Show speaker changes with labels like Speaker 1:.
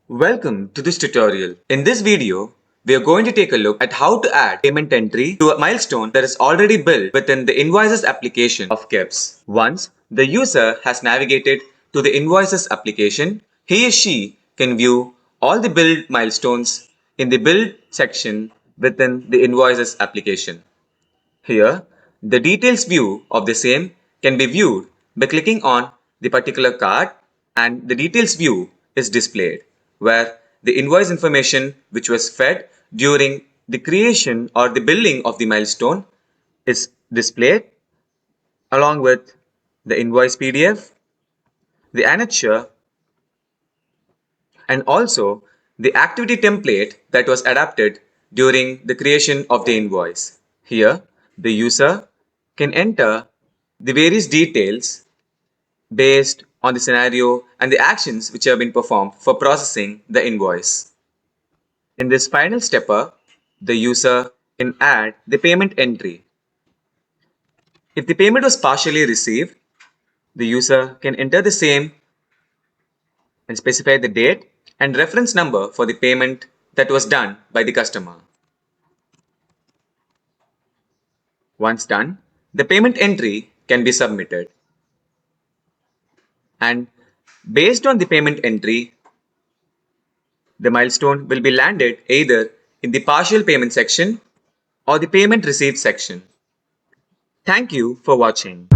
Speaker 1: Welcome to this tutorial. In this video, we are going to take a look at how to add payment entry to a milestone that is already built within the Invoices application of KEBS. Once the user has navigated to the Invoices application, he or she can view all the build milestones in the build section within the Invoices application. Here, the details view of the same can be viewed by clicking on the particular card, and the details view is displayed, where the invoice information which was fed during the creation or the billing of the milestone is displayed along with the invoice PDF, the annexure, and also the activity template that was adapted during the creation of the invoice. Here, the user can enter the various details based on the scenario and the actions which have been performed for processing the invoice. In this final stepper, the user can add the payment entry. If the payment was partially received, the user can enter the same and specify the date and reference number for the payment that was done by the customer. Once done, the payment entry can be submitted. And based on the payment entry, the milestone will be landed either in the partial payment section or the payment received section. Thank you for watching.